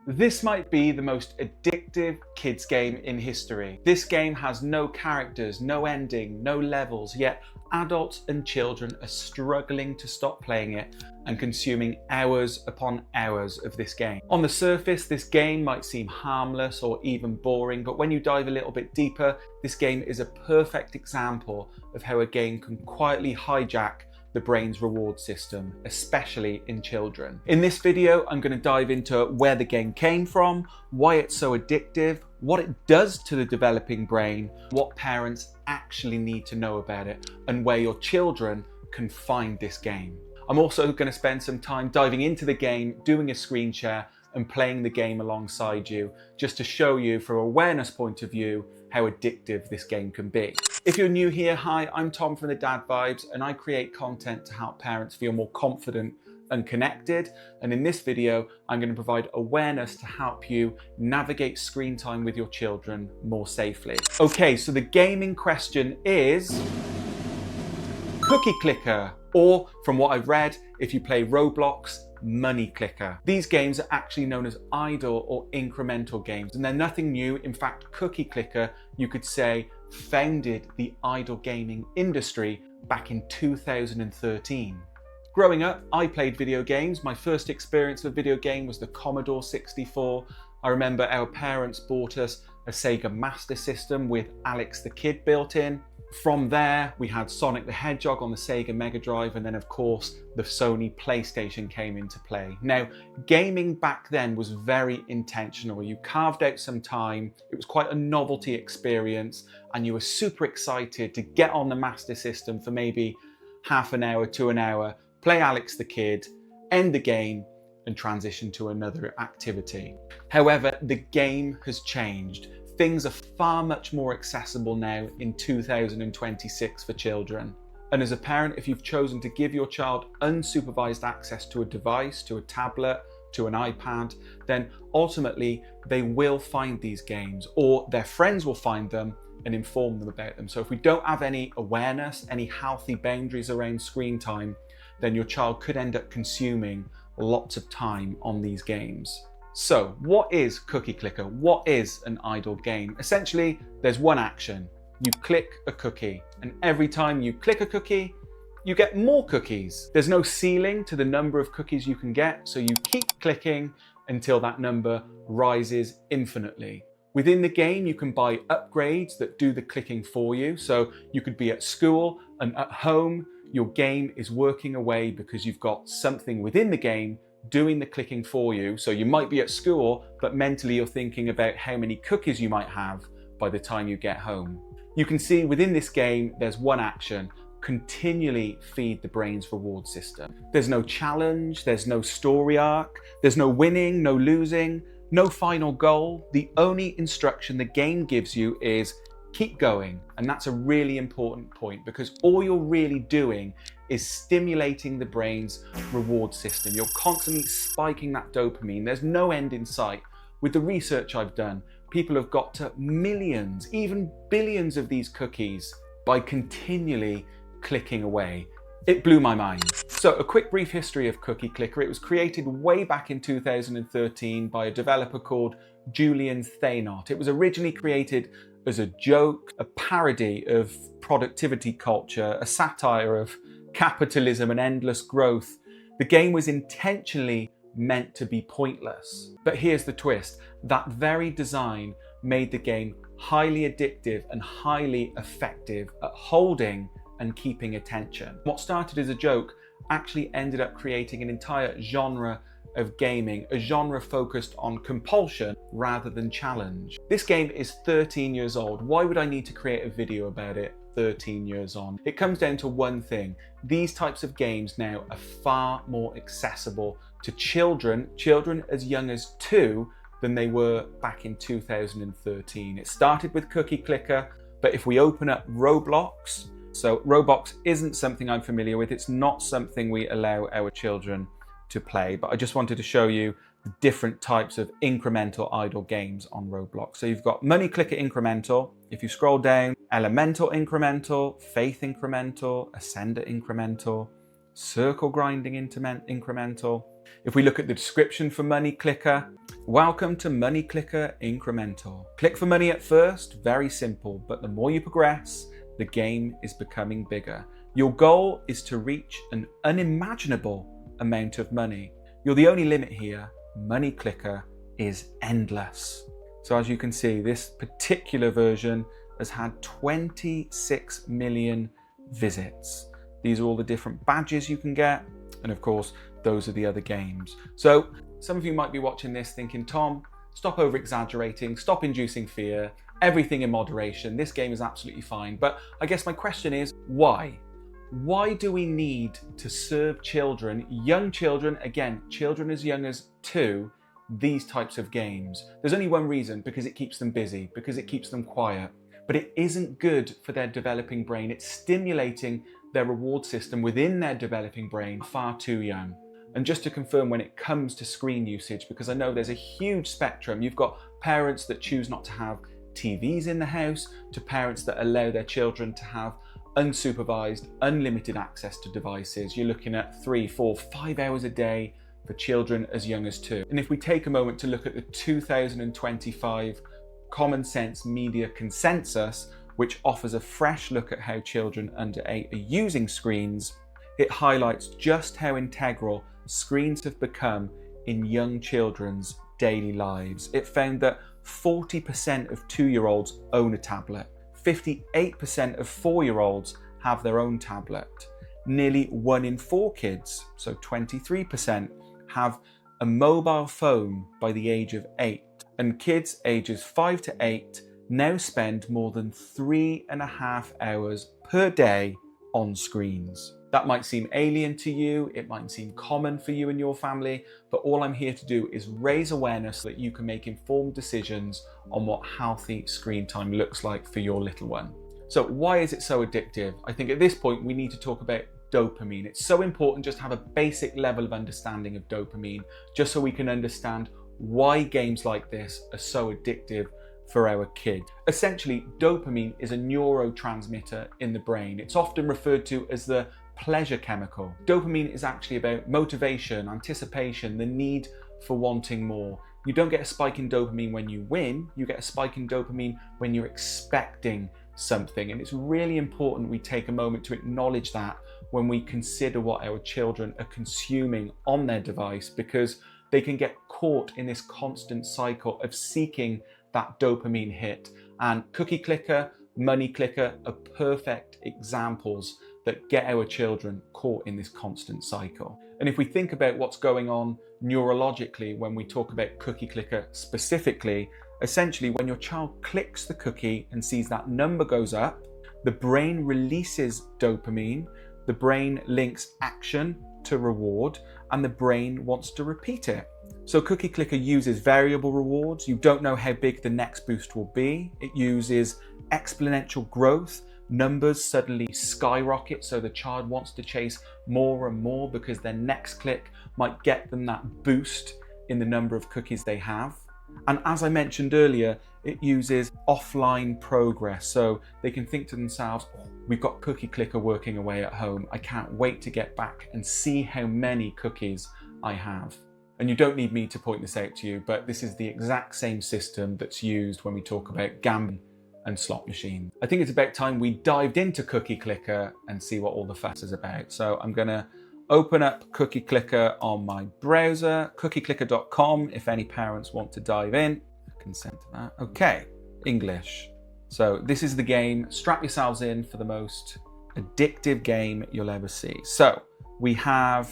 This might be the most addictive kids game in history. This game has no characters, no ending, no levels, yet adults and children are struggling to stop playing it and consuming hours upon hours of this game. On the surface, this game might seem harmless or even boring, but when you dive a little bit deeper, this game is a perfect example of how a game can quietly hijack the brain's reward system, especially in children. In this video, I'm going to dive into where the game came from, why it's so addictive, what it does to the developing brain, what parents actually need to know about it, and where your children can find this game. I'm also going to spend some time diving into the game, doing a screen share, and playing the game alongside you, just to show you from an awareness point of view how addictive this game can be. If you're new here, hi, I'm Tom from the Dad Vibes, and I create content to help parents feel more confident and connected. And in this video, I'm going to provide awareness to help you navigate screen time with your children more safely. Okay, so the game in question is Cookie Clicker, or from what I've read, if you play Roblox, Money Clicker. These games are actually known as idle or incremental games, and they're nothing new. In fact, Cookie Clicker, you could say, founded the idle gaming industry back in 2013. Growing up, I played video games. My first experience with video game was the Commodore 64. I remember our parents bought us a Sega Master System with Alex the Kid built in. From there, we had Sonic the Hedgehog on the Sega Mega Drive, and then of course, the Sony PlayStation came into play. Now, gaming back then was very intentional. You carved out some time, it was quite a novelty experience, and you were super excited to get on the Master System for maybe half an hour to an hour, play Alex the Kid, end the game, and transition to another activity. However, the game has changed. Things are far much more accessible now in 2026 for children. And as a parent, if you've chosen to give your child unsupervised access to a device, to a tablet, to an iPad, then ultimately they will find these games, or their friends will find them and inform them about them. So if we don't have any awareness, any healthy boundaries around screen time, then your child could end up consuming lots of time on these games. So what is Cookie Clicker? What is an idle game? Essentially, there's one action. You click a cookie, and every time you click a cookie, you get more cookies. There's no ceiling to the number of cookies you can get, so you keep clicking until that number rises infinitely. Within the game, you can buy upgrades that do the clicking for you. So you could be at school, and at home, your game is working away because you've got something within the game doing the clicking for you. So you might be at school, but mentally you're thinking about how many cookies you might have by the time you get home. You can see within this game, there's one action: continually feed the brain's reward system. There's no challenge, there's no story arc, there's no winning, no losing, no final goal. The only instruction the game gives you is keep going. And that's a really important point, because all you're really doing is stimulating the brain's reward system. You're constantly spiking that dopamine. There's no end in sight. With the research I've done, people have got to millions, even billions of these cookies by continually clicking away. It blew my mind. So a quick brief history of Cookie Clicker. It was created way back in 2013 by a developer called Julian Thaynot. It was originally created as a joke, a parody of productivity culture, a satire of capitalism and endless growth. The game was intentionally meant to be pointless. But here's the twist: that very design made the game highly addictive and highly effective at holding and keeping attention. What started as a joke actually ended up creating an entire genre of gaming, a genre focused on compulsion rather than challenge. This game is 13 years old. Why would I need to create a video about it 13 years on? It comes down to one thing: these types of games now are far more accessible to children as young as 2 than they were back in 2013. It started with Cookie Clicker, but if we open up Roblox, so Roblox isn't something I'm familiar with. It's not something we allow our children to play, but I just wanted to show you the different types of incremental idle games on Roblox. So you've got Money Clicker incremental. If you scroll down, Elemental incremental, Faith incremental, Ascender incremental, Circle grinding incremental. If we look at the description for Money Clicker, welcome to Money Clicker Incremental. Click for money at first, very simple, but the more you progress, the game is becoming bigger. Your goal is to reach an unimaginable amount of money. You're the only limit here. Money Clicker is endless. So as you can see, this particular version has had 26 million visits. These are all the different badges you can get. And of course, those are the other games. So some of you might be watching this thinking, Tom, stop over exaggerating, stop inducing fear, everything in moderation. This game is absolutely fine. But I guess my question is, why? Why do we need to serve children, young children, again, children as young as 2, these types of games? There's only one reason, because it keeps them busy, because it keeps them quiet. But it isn't good for their developing brain. It's stimulating their reward system within their developing brain far too young. And just to confirm, when it comes to screen usage, because I know there's a huge spectrum, you've got parents that choose not to have TVs in the house, to parents that allow their children to have unsupervised, unlimited access to devices. You're looking at 3, 4, 5 hours a day for children as young as 2. And if we take a moment to look at the 2025 Common Sense Media Consensus, which offers a fresh look at how children under 8 are using screens, it highlights just how integral screens have become in young children's daily lives. It found that 40% of 2-year-olds own a tablet. 58% of 4-year-olds have their own tablet. Nearly 1 in 4 kids, so 23%, have a mobile phone by the age of 8. And kids ages 5 to 8 now spend more than 3.5 hours per day on screens. That might seem alien to you, it might seem common for you and your family, but all I'm here to do is raise awareness so that you can make informed decisions on what healthy screen time looks like for your little one. So why is it so addictive? I think at this point we need to talk about dopamine. It's so important just to have a basic level of understanding of dopamine, just so we can understand why games like this are so addictive for our kids. Essentially, dopamine is a neurotransmitter in the brain. It's often referred to as the pleasure chemical. Dopamine is actually about motivation, anticipation, the need for wanting more. You don't get a spike in dopamine when you win, you get a spike in dopamine when you're expecting something. And it's really important we take a moment to acknowledge that when we consider what our children are consuming on their device, because they can get caught in this constant cycle of seeking that dopamine hit. And Cookie Clicker, Money Clicker are perfect examples that get our children caught in this constant cycle. And if we think about what's going on neurologically when we talk about Cookie Clicker specifically, essentially when your child clicks the cookie and sees that number goes up, the brain releases dopamine, the brain links action to reward, and the brain wants to repeat it. So Cookie Clicker uses variable rewards. You don't know how big the next boost will be. It uses exponential growth. Numbers suddenly skyrocket, so the child wants to chase more and more because their next click might get them that boost in the number of cookies they have. And as I mentioned earlier, it uses offline progress, so they can think to themselves, oh, we've got Cookie Clicker working away at home. I can't wait to get back and see how many cookies I have. And you don't need me to point this out to you, but this is the exact same system that's used when we talk about gambling and slot machines. I think it's about time we dived into Cookie Clicker and see what all the fuss is about. So I'm gonna open up Cookie Clicker on my browser, cookieclicker.com, if any parents want to dive in. Consent to that. Okay, English. So this is the game. Strap yourselves in for the most addictive game you'll ever see. So we have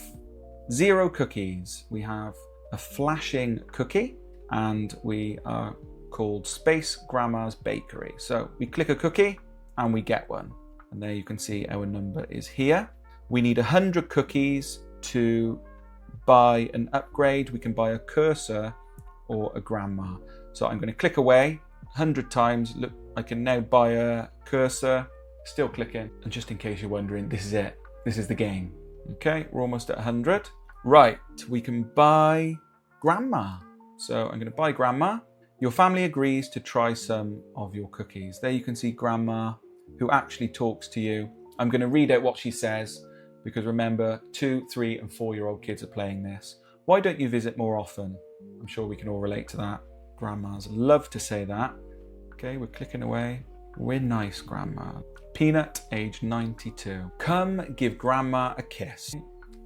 0 cookies. We have a flashing cookie, and we are called Space Grandma's Bakery. So we click a cookie and we get one. And there you can see our number is here. We need 100 cookies to buy an upgrade. We can buy a cursor or a grandma. So I'm going to click away 100 times. Look, I can now buy a cursor, still clicking. And just in case you're wondering, this is it. This is the game. Okay, we're almost at 100. Right, we can buy grandma. So I'm going to buy grandma. Your family agrees to try some of your cookies. There you can see grandma, who actually talks to you. I'm going to read out what she says, because remember, 2, 3, and 4-year-old kids are playing this. Why don't you visit more often? I'm sure we can all relate to that. Grandmas love to say that. Okay, we're clicking away. We're nice, Grandma. Peanut, age 92. Come give Grandma a kiss.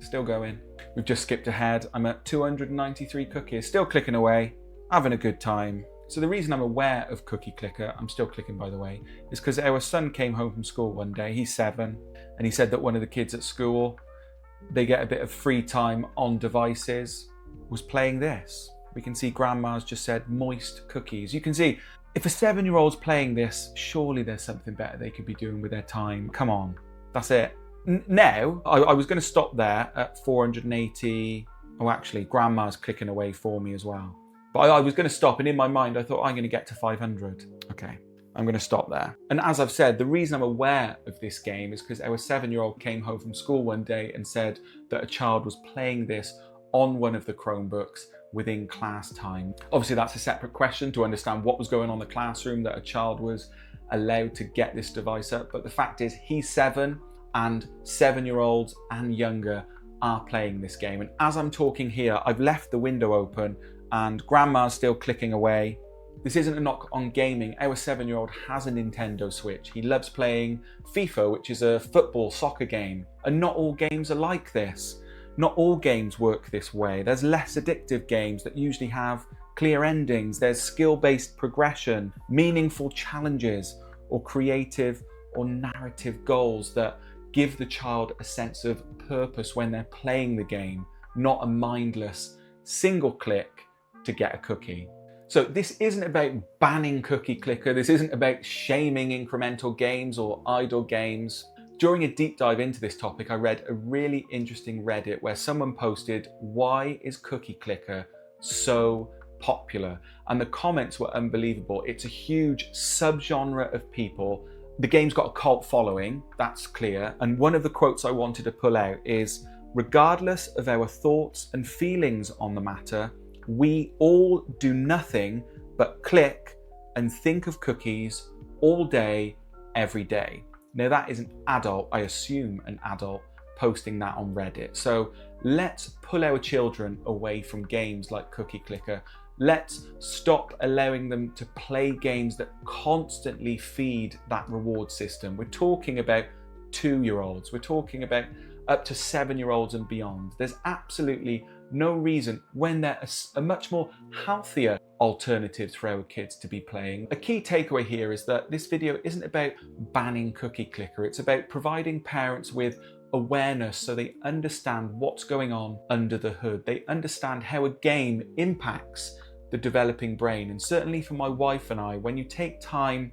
Still going. We've just skipped ahead. I'm at 293 cookies. Still clicking away. Having a good time. So the reason I'm aware of Cookie Clicker, I'm still clicking by the way, is because our son came home from school one day. He's 7, and he said that one of the kids at school, they get a bit of free time on devices, was playing this. We can see Grandma's just said moist cookies. You can see if a 7-year-old's playing this, surely there's something better they could be doing with their time. Come on, that's it. Now, I was going to stop there at 480. Oh, actually, Grandma's clicking away for me as well. But I was going to stop, and in my mind, I thought I'm going to get to 500. Okay, I'm going to stop there. And as I've said, the reason I'm aware of this game is because our 7-year-old came home from school one day and said that a child was playing this on one of the Chromebooks within class time. Obviously, that's a separate question to understand what was going on in the classroom that a child was allowed to get this device up. But the fact is, he's 7, and 7-year-olds and younger are playing this game. And as I'm talking here, I've left the window open and Grandma's still clicking away. This isn't a knock on gaming. Our 7-year-old has a Nintendo Switch. He loves playing FIFA, which is a football soccer game. And not all games are like this. Not all games work this way. There's less addictive games that usually have clear endings. There's skill-based progression, meaningful challenges, or creative or narrative goals that give the child a sense of purpose when they're playing the game, not a mindless single click to get a cookie. So this isn't about banning Cookie Clicker. This isn't about shaming incremental games or idle games. During a deep dive into this topic, I read a really interesting Reddit where someone posted, "Why is Cookie Clicker so popular?" And the comments were unbelievable. It's a huge subgenre of people. The game's got a cult following, that's clear. And one of the quotes I wanted to pull out is, "Regardless of our thoughts and feelings on the matter, we all do nothing but click and think of cookies all day, every day." Now that is an adult, I assume an adult, posting that on Reddit. So let's pull our children away from games like Cookie Clicker. Let's stop allowing them to play games that constantly feed that reward system. We're talking about 2-year-olds. We're talking about up to 7-year-olds and beyond. There's absolutely no reason when there are a much more healthier alternatives for our kids to be playing. A key takeaway here is that this video isn't about banning Cookie Clicker. It's about providing parents with awareness so they understand what's going on under the hood. They understand how a game impacts the developing brain. And certainly for my wife and I, when you take time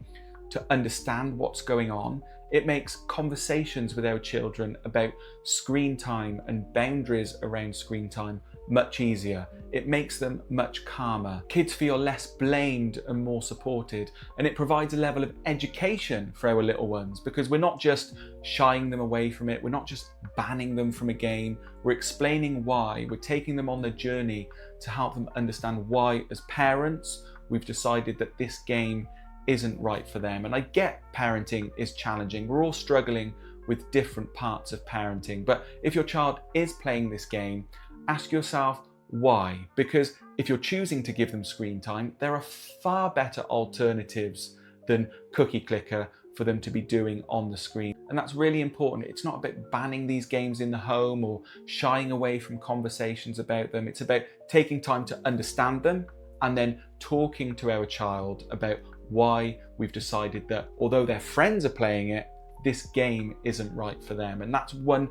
to understand what's going on, it makes conversations with our children about screen time and boundaries around screen time much easier. It makes them much calmer. Kids feel less blamed and more supported, and it provides a level of education for our little ones because we're not just shying them away from it, we're not just banning them from a game, we're explaining why, we're taking them on the journey to help them understand why, as parents, we've decided that this game isn't right for them. And I get parenting is challenging. We're all struggling with different parts of parenting. But if your child is playing this game, ask yourself why. Because if you're choosing to give them screen time, there are far better alternatives than Cookie Clicker for them to be doing on the screen. And that's really important. It's not about banning these games in the home or shying away from conversations about them. It's about taking time to understand them and then talking to our child about why we've decided that although their friends are playing it, this game isn't right for them. And that's one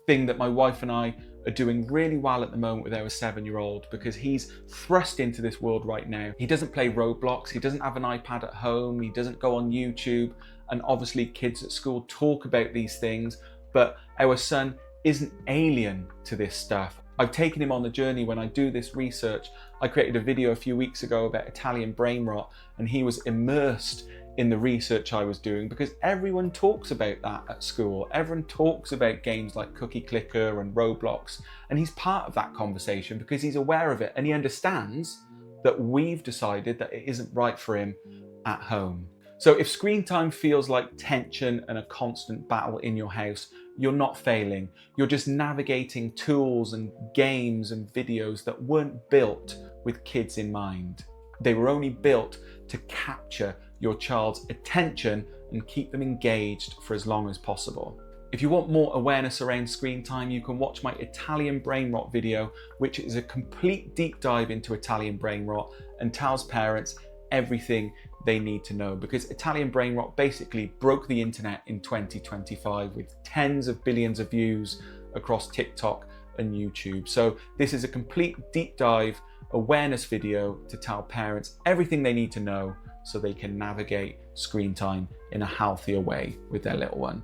thing that my wife and I are doing really well at the moment with our 7-year-old, because he's thrust into this world right now. He doesn't play Roblox, he doesn't have an iPad at home, he doesn't go on YouTube, and obviously kids at school talk about these things, but our son isn't alien to this stuff. I've taken him on the journey. When I do this research, I created a video a few weeks ago about Italian brain rot, and he was immersed in the research I was doing because everyone talks about that at school. Everyone talks about games like Cookie Clicker and Roblox, and he's part of that conversation because he's aware of it and he understands that we've decided that it isn't right for him at home. So if screen time feels like tension and a constant battle in your house, you're not failing. You're just navigating tools and games and videos that weren't built with kids in mind. They were only built to capture your child's attention and keep them engaged for as long as possible. If you want more awareness around screen time, you can watch my Italian brain rot video, which is a complete deep dive into Italian brain rot and tells parents everything they need to know, because Italian brain rot basically broke the internet in 2025 with tens of billions of views across TikTok and YouTube. So this is a complete deep dive awareness video to tell parents everything they need to know so they can navigate screen time in a healthier way with their little one.